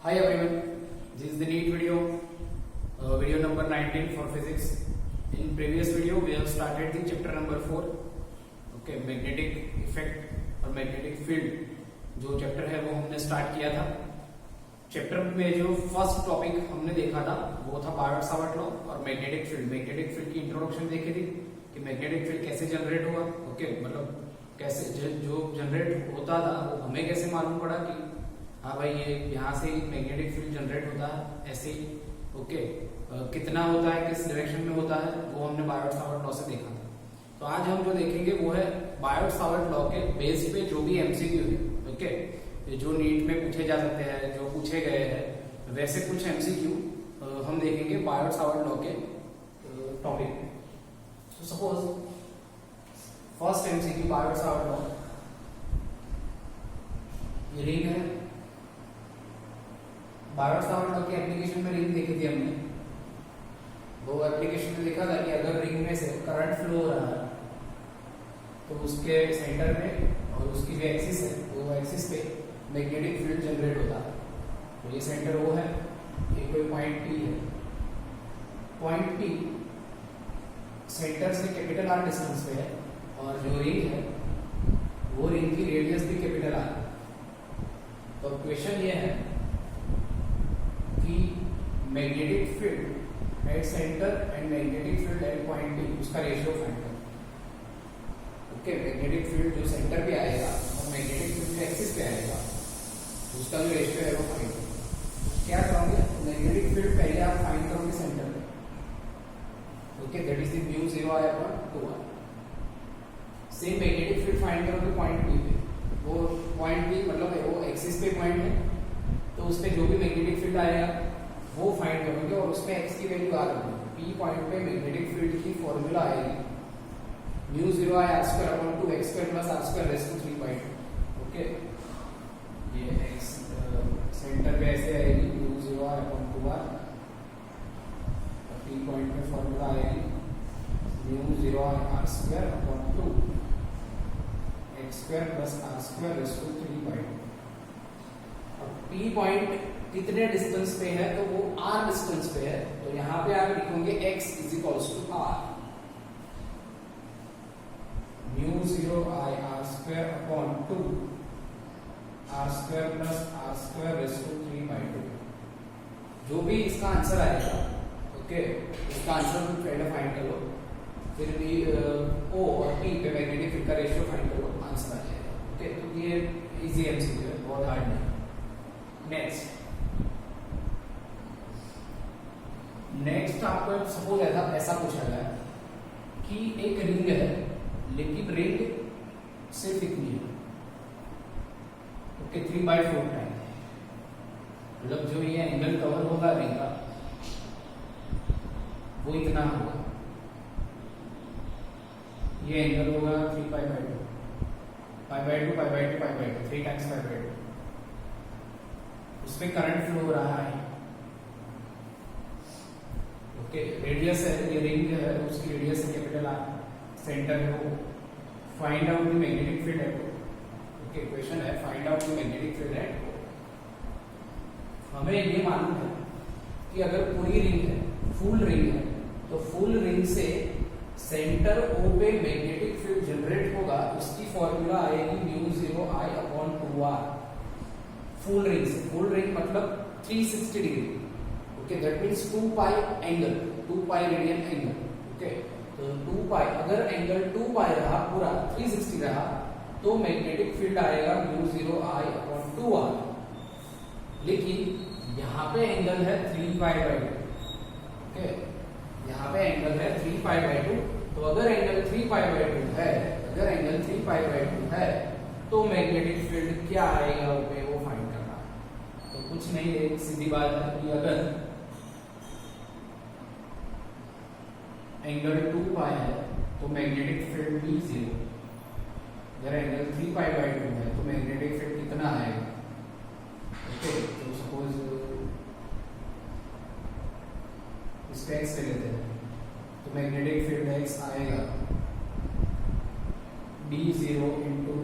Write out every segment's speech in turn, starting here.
Hi everyone, this is the NEET video, video number 19 for physics. In previous video we have started the chapter number 4, okay, magnetic effect और magnetic field. जो chapter है वो हमने start किया था. Chapter में जो first topic हमने देखा था वो था बायोट-सावर्ट लॉ और मैग्नेटिक फील्ड. मैग्नेटिक फील्ड की इंट्रोडक्शन देखी थी कि मैग्नेटिक फील्ड कैसे जनरेट हुआ, ओके, मतलब कैसे जो जनरेट होता था वो हमें कैसे मालूम पड़ा कि हाँ भाई ये यहाँ से मैग्नेटिक फील्ड जनरेट होता है ऐसे ही, ओके. कितना होता है, किस डायरेक्शन में होता है, वो हमने बायोट-सावर्ट लॉ से देखा था. तो आज हम जो देखेंगे वो है बायोट-सावर्ट लॉ के बेस पे जो भी एमसीक्यू है, ओके, जो नीट में पूछे जा सकते हैं, जो पूछे गए हैं, वैसे कुछ एमसीक्यू हम देखेंगे बायोट-सावर्ट लॉ के टॉपिक. तो suppose first MCQ Biot-Savart law, ये रिंग है. बायोट-सावर्ट लॉ की एप्लीकेशन में रिंग देखी थी हमने. वो एप्लीकेशन में लिखा था कि अगर रिंग में से करंट फ्लो हो रहा है तो उसके सेंटर में और उसकी जो एक्सिस है वो एक्सिस पे मैग्नेटिक फील्ड जनरेट होता है. तो ये सेंटर वो है, ये कोई पॉइंट पी है. पॉइंट पी सेंटर से कैपिटल आर डिस्टेंस पे है और जो रिंग है वो रिंग की रेडियस भी कैपिटल आर है. तो क्वेश्चन ये है कि magnetic field at centre and magnetic field eight point P, उसका रेशियो फाइंड करो. ओके, मैग्नेटिक फील्ड जो सेंटर पे आएगा और मैग्नेटिक फील्ड जो एक्सिस पे आएगा उसका जो रेशियो है वो फाइंड करो. क्या करोगे, मैग्नेटिक फील्ड पहले आप फाइंड करोगे सेंटर पे, okay, that is the mu 0 I upon 2r. Same magnetic field find करोगे पॉइंट पी पे. वो पॉइंट पी मतलब वो एक्सिस पे पॉइंट है तो उस पे जो भी मैग्नेटिक फील्ड आएगा वो फाइंड करोगे और उसमें x की वैल्यू आ रही है. पी पॉइंट पे मैग्नेटिक फील्ड की फॉर्मूला आएगी mu 0 I r² upon 2x² plus r² raise to 3/2. Okay, ये x सेंटर पे ऐसे आएगी mu 0 I upon 2r. P point पे फॉर्मूला आएगी mu 0 I r² upon 2x² plus r² raise to 3/2. अब P point कितने distance पे है तो वो r डिस्टेंस पे है. तो यहां पे आप लिखोगे x is equals to r mu 0 I r² upon 2 r² plus r² raise to 3/2. जो भी इसका आंसर आएगा, ओके, इसका आंसर पहले फाइंड कर लो, फिर भी ओ और पी पे मैग्नेटिक फील्ड का रेशियो फाइंड कर लो, आंसर आ जाएगा. ओके, तो ये इजी एमसीक्यू है, बहुत हार्ड नहीं. नेक्स्ट आपको सपोज ऐसा पूछा गया कि एक रिंग है लेकिन रिंग सिर्फ इतनी है, ओके, 3/4 टाइम. मतलब जो ये एंगल कवर होगा रिंग का वो इतना होगा. ये एंगल होगा 3π/2, π/2, π/2, π/2, 3 टाइम्स π/2. उसमें करंट फ्लो हो रहा है, ओके. रेडियस है, ये रिंग है, उसकी रेडियस है कैपिटल आर. सेंटर है वो. Find out the magnetic field at O. Okay, question है find out the magnetic field at O. हमें ये मालूम है कि अगर पूरी रिंग है, फुल रिंग है, तो फुल रिंग से सेंटर ओ पे मैग्नेटिक फील्ड जनरेट होगा. उसकी फॉर्मूला आएगी mu 0 I upon 2r. Full ring से, फुल रिंग मतलब 360 degree, okay, that means 2π angle, 2π radian angle. Okay, तो 2π, अगर एंगल 2π रहा, पूरा 360 रहा, तो मैग्नेटिक फील्ड आएगा म्यू 0 I अपॉन 2r. लेकिन यहाँ पे एंगल है 3π/2, ओके, यहाँ पे एंगल है 3π/2. तो अगर एंगल 3π/2 है, अगर एंगल 3π/2 है तो मैग्नेटिक फील्ड क्या आएगा वो फाइंड करना है. तो कुछ नहीं, एक सीधी बात है कि अगर एंगल 2π है तो मैग्नेटिक फील्ड भी 0. अगर एंगल 3π/2 है तो मैग्नेटिक फील्ड कितना आएगा. ओके, तो सपोज इस पे x ले लेते हैं तो मैग्नेटिक फील्ड x आएगा d0 ×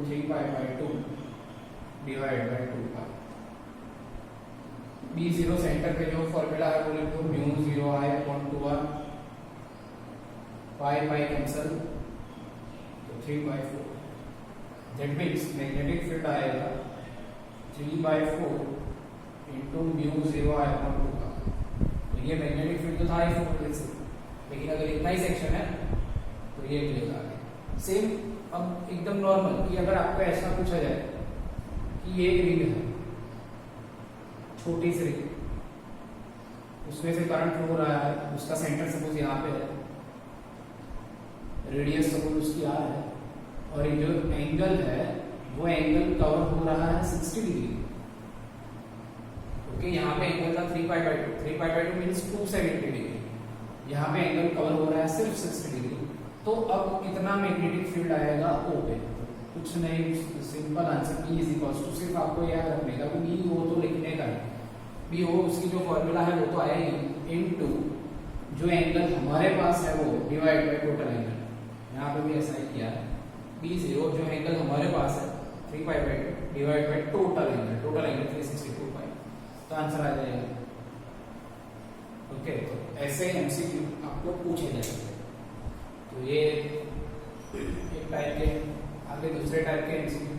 3π/2 divide by 2π. B zero center पे जो फॉर्मूला है वो लिखो mu zero I upon 2r, pi pi cancel, तो 3/4। दैट मीन्स मैग्नेटिक फील्ड आएगा 3/4 into mu zero I upon 2r। तो ये मैग्नेटिक फील्ड तो था ही 4 से, लेकिन अगर इतना ही सेक्शन है तो ये मिलेगा आगे। सेम अब एकदम नॉर्मल कि अगर आपको ऐसा पूछा जाए कि ये एक रिंग है, छोटी सी रिंग, उसमें से करंट फ्लो हो रहा है, उसका सेंटर सपोज यहाँ पे है, रेडियस सपोज उसकी r है, और ये जो एंगल है वो एंगल कवर हो रहा है 60 डिग्री। ओके, यहाँ पे एंगल था 3π/2, 3π/2 मींस 270 डिग्री, यहाँ पे एंगल कवर हो रहा है सिर्फ 60 डिग्री। तो अब कितना मैग्नेटिक फील्ड आएगा O पे? कुछ नहीं, simple answer E is equal to, सिर्फ आपको याद रखने का कि B O तो लिखने का है, B O उसकी जो फॉर्मूला है वो तो आएगी इनटू जो एंगल हमारे पास है वो डिवाइड बाय टोटल एंगल। यहाँ पे भी ऐसा ही किया है, B0 जो एंगल हमारे पास है 3π/2 डिवाइड बाय टोटल एंगल 362π, तो आंसर आ जाएगा। ओके, तो ऐसे एमसीक्यू आपको पूछे जा सकते हैं। तो ये एक टाइप के, आगे दूसरे टाइप के एमसीक्यू।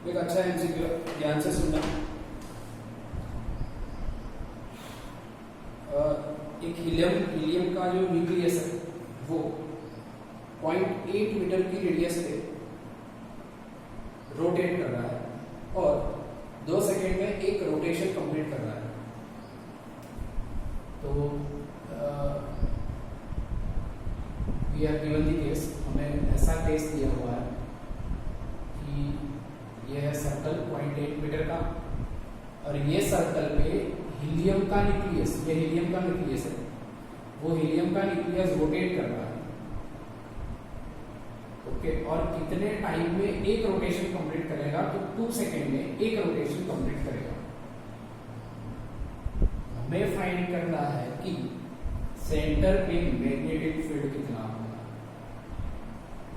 एक अच्छा एमसीक्यू, ध्यान से सुनना। एक हीलियम का जो न्यूक्लियस है वो 0.8 मीटर की रेडियस पे रोटेट कर रहा है और 2 सेकेंड में एक रोटेशन कंप्लीट कर रहा है। तो we are given the case, हमें ऐसा केस दिया हुआ है कि यह है सर्कल 0.8 मीटर का, और ये सर्कल पे हीलियम का न्यूक्लियस, ये हीलियम का न्यूक्लियस है, वो हीलियम का न्यूक्लियस रोटेट कर रहा है। ओके, और कितने टाइम में एक रोटेशन कंप्लीट करेगा? तो 2 सेकेंड में एक रोटेशन कंप्लीट करेगा। हमें फाइंड करना है कि सेंटर पे मैग्नेटिक फील्ड कितना होगा,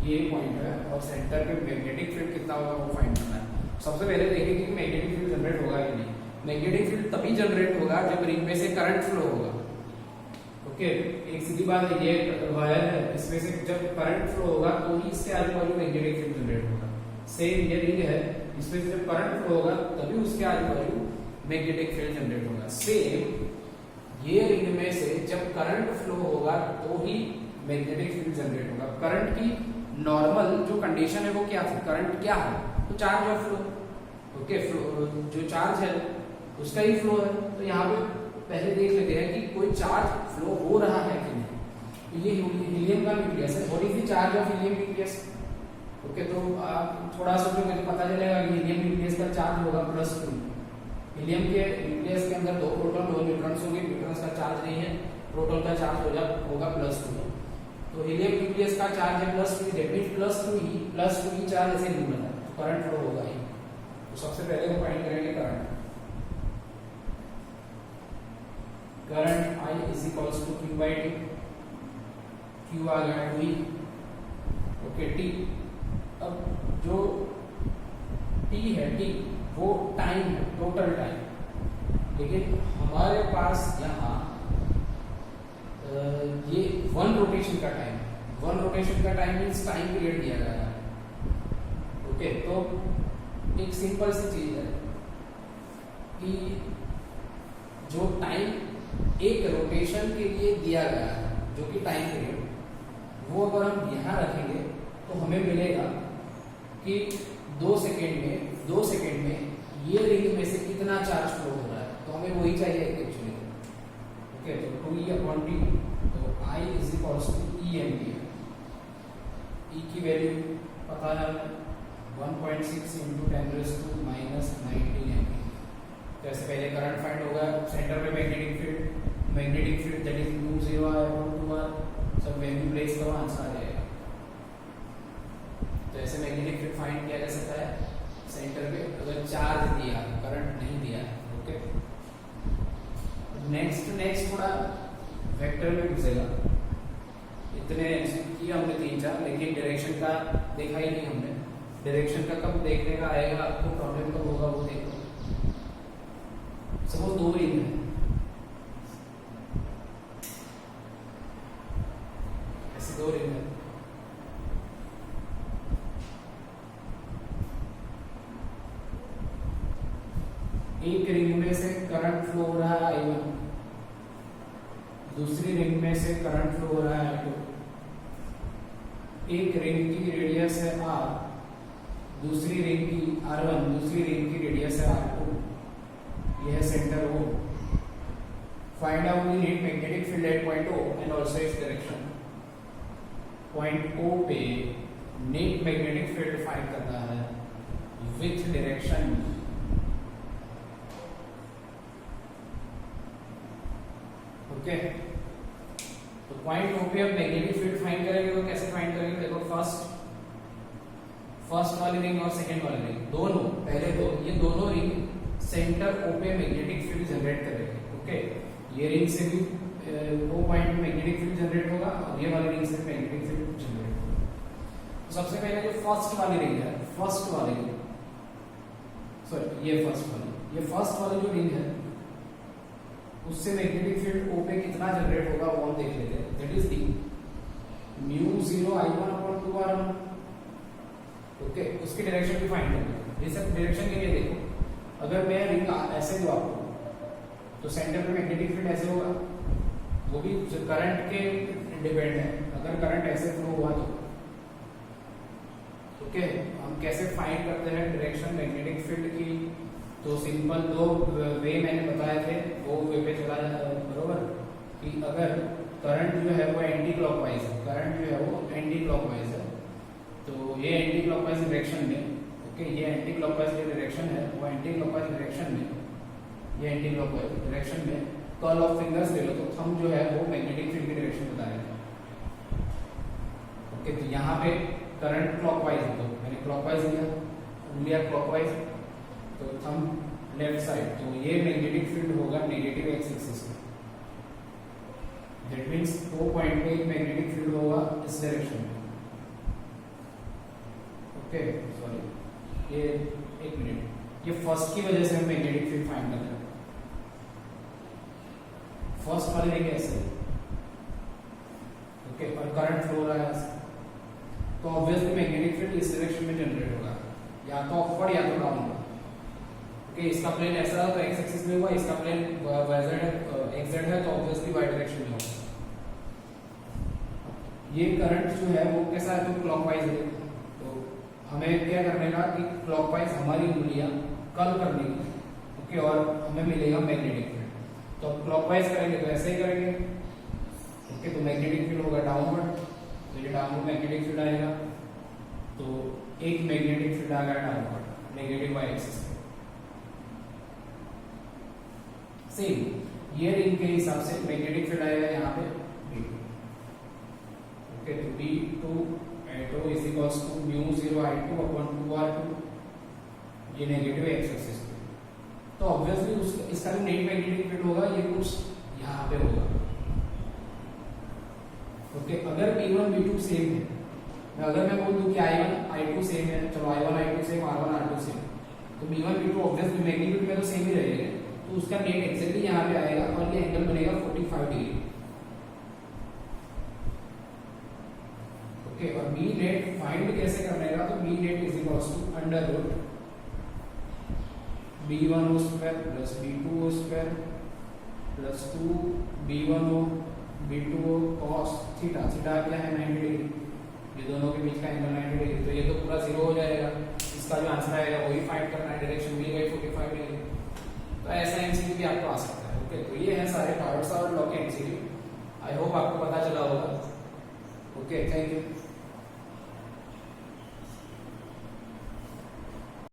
ये पॉइंट है, और सेंटर पे मैग्नेटिक फील्ड कितना होगा वो फाइंड करना है। सबसे पहले देखेंगे कि मैग्नेटिक फील्ड जनरेट होगा या नहीं। मैग्नेटिक फील्ड तभी जनरेट होगा जब रिंग में से करंट फ्लो होगा। ओके, एक सीधी बात है, ये वायर है, इसमें से जब करंट फ्लो होगा तो ही इसके आजू बाजू मैग्नेटिक फील्ड जनरेट होगा। सेम ये रिंग है, इसमें से जब करंट फ्लो होगा तभी उसके आजू बाजू मैग्नेटिक फील्ड जनरेट होगा। सेम ये रिंग में से जब करंट फ्लो होगा तो ही मैग्नेटिक फील्ड जनरेट होगा। करंट की नॉर्मल जो कंडीशन है वो क्या थी? करंट क्या है? तो charge of flow. Okay, flow जो चार्ज है उसका ही फ्लो है। तो यहाँ पे पहले देख लेते हैं कि कोई चार्ज फ्लो हो रहा है कि नहीं। तो ये हीलियम का न्यूक्लियस है, what is the charge of helium nucleus? Okay, तो आप थोड़ा सोचोगे तो पता चलेगा कि हीलियम न्यूक्लियस का चार्ज होगा +2। हीलियम के न्यूक्लियस के अंदर 2 प्रोटॉन 2 न्यूट्रॉन्स होंगे, न्यूट्रॉन्स का चार्ज नहीं है, प्रोटॉन का चार्ज होगा +2। तो हीलियम न्यूक्लियस का चार्ज है +2, दैट मींस +2 ही चार्ज ऐसे नहीं बना, तो करंट फ्लो होगा ही। तो सबसे पहले हम फाइंड करेंगे current. Current I is equals to Q/T, Q आ गया 2E। ओके, T, अब जो T है, T वो टाइम है, टोटल टाइम, लेकिन हमारे पास यहाँ ये 1 रोटेशन का टाइम है। 1 रोटेशन का टाइम मीन्स टाइम पीरियड दिया गया है। ओके, तो एक सिंपल सी चीज है कि जो टाइम एक रोटेशन के लिए दिया गया है, जो कि टाइम पीरियड, वो अगर हम यहाँ रखेंगे तो हमें मिलेगा कि 2 सेकेंड में ये रिंग में से कितना चार्ज फ्लो हो रहा है। तो हमें वही चाहिए एक्चुअली। ओके, तो 2E/T, तो I is equals to E ampere. E की वैल्यू पता है 1.6 × 10⁻⁻19 एम्पियर। जैसे पहले करंट फाइंड होगा, सेंटर पे magnetic field that is μ0I/2r, सब वैल्यू प्लेस करो, आंसर आ जाएगा। तो ऐसे मैग्नेटिक फील्ड फाइंड किया जा सकता है सेंटर पे अगर चार्ज दिया, करंट नहीं दिया। ओके, नेक्स्ट थोड़ा वेक्टर में घुसेगा। इतने किया हमने 3-4, लेकिन डायरेक्शन का देखा ही नहीं हमने। डायरेक्शन का कब देखने का आएगा आपको, प्रॉब्लम कब होगा वो देखो। सपोज 2 रिंग है, ऐसे 2 रिंग है, एक रिंग में से करंट फ्लो हो रहा है I1, दूसरी रिंग में से करंट फ्लो हो रहा है I2। एक रिंग की रेडियस है R, दूसरी रिंग की R1, दूसरी रिंग की रेडियस है R2। यह है centre O। Find out the net magnetic field eight point O and also its direction. Point O पे नेट मैग्नेटिक फील्ड फाइंड करना है विथ डायरेक्शन। ओके, तो पॉइंट O पे अब मैग्नेटिक फील्ड फाइंड करेंगे तो कैसे फाइंड करेंगे? देखो, फर्स्ट वाली रिंग और सेकंड वाली रिंग दोनों, पहले दो, ये दोनों रिंग सेंटर O पे मैग्नेटिक फील्ड जनरेट करेंगे। ओके, ये रिंग से भी O पॉइंट पे मैग्नेटिक फील्ड जनरेट होगा और ये वाली रिंग से मैग्नेटिक फील्ड जनरेट होगा। तो सबसे पहले जो फर्स्ट वाली रिंग है, फर्स्ट वाली जो रिंग है उससे मैग्नेटिक फील्ड O पे कितना जनरेट होगा वो हम देख लेते हैं। That is the μ0 I1 upon 2R1। Okay, उसकी डायरेक्शन भी फाइंड करनी है। ये सब डायरेक्शन के लिए देखो, अगर मैं रिंग ऐसे दूं आपको तो सेंटर पे मैग्नेटिक फील्ड ऐसे होगा, वो भी करंट के डिपेंड है। अगर करंट ऐसे फ्लो हुआ तो ओके, हम कैसे फाइंड करते हैं डायरेक्शन मैग्नेटिक फील्ड की? तो सिंपल 2 वे मैंने बताए थे, वो वे पे चला जाता है। बरोबर, कि अगर करंट जो है वो एंटी क्लॉकवाइज है, तो ये एंटी क्लॉकवाइज डायरेक्शन में, ओके, ये एंटी क्लॉकवाइज जो डायरेक्शन है वो एंटी क्लॉकवाइज डायरेक्शन में, ये एंटी क्लॉकवाइज डायरेक्शन में कर्ल ऑफ फिंगर्स ले लो तो थंब जो है वो मैग्नेटिक फील्ड की डायरेक्शन बताएगा। ओके, तो यहाँ पे करंट क्लॉकवाइज है, तो मैंने क्लॉकवाइज लिया, उंगलियां क्लॉकवाइज, तो थंब लेफ्ट साइड, तो ये मैग्नेटिक फील्ड होगा नेगेटिव एक्स एक्सिस में। दैट मींस O पॉइंट पे एक मैग्नेटिक फील्ड होगा इस डायरेक्शन में। ओके, सॉरी, ये एक मिनट, ये फर्स्ट की वजह से हम मैग्नेटिक फील्ड फाइंड कर रहे हैं। फर्स्ट वाले रिंग ऐसे, ओके, और करंट फ्लो हो रहा है ऐसे, तो ऑब्वियसली मैग्नेटिक फील्ड इस डायरेक्शन में जनरेट होगा, या तो अपवर्ड या तो डाउनवर्ड। ओके, इसका प्लेन ऐसा है तो एक्स एक्सिस में होगा, इसका प्लेन XZ है तो ऑब्वियसली वाई डायरेक्शन में होगा। ये करंट जो है वो कैसा है, तो क्लॉकवाइज है। तो हमें क्या करने का कि क्लॉकवाइज हमारी उंगलियां कर्ल करने की, ओके, और हमें मिलेगा मैग्नेटिक फील्ड। तो क्लॉकवाइज करेंगे तो ऐसे ही करेंगे। ओके, तो मैग्नेटिक फील्ड होगा डाउनवर्ड, तो ये डाउनवर्ड मैग्नेटिक फील्ड आएगा, तो एक मैग्नेटिक फील्ड आ गया डाउनवर्ड नेगेटिव वाई एक्सिस पे। सेम ये रिंग के हिसाब से मैग्नेटिक फील्ड आएगा यहाँ पे B2। ओके, तो B2 I2 is equals to μ0 I2 upon 2R2, ये नेगेटिव एक्स एक्सिस पे। तो ऑब्वियसली इसका जो नेट मैग्नेटिक फील्ड होगा ये कुछ यहाँ पे होगा। ओके, अगर B1 B2 सेम है, अगर मैं बोल दूं कि I1 I2 सेम है, चलो I1 I2 same, R1 R2 same, तो B1 B2 ऑब्वियसली मैग्नीट्यूड में तो सेम ही रहेगा, तो उसका नेट एक्जेक्टली यहाँ पे आएगा और ये एंगल बनेगा 45 डिग्री। ओके, और बी नेट फाइंड कैसे करने का? तो B net is equals to under root b1 square plus b2 square plus 2 b1 b2 cos theta. Theta क्या है? 90 डिग्री। ये दोनों के बीच का एंगल 90 डिग्री, तो ये तो पूरा जीरो हो जाएगा। इसका जो आंसर आएगा वही फाइंड करना है, डायरेक्शन मिल गई 45 डिग्री। तो ऐसा एमसीक्यू भी आपको आ सकता है। ओके, तो ये है सारे पार्ट्स और लॉ के एमसीक्यू। आई होप आपको पता चला होगा। Okay, thank you.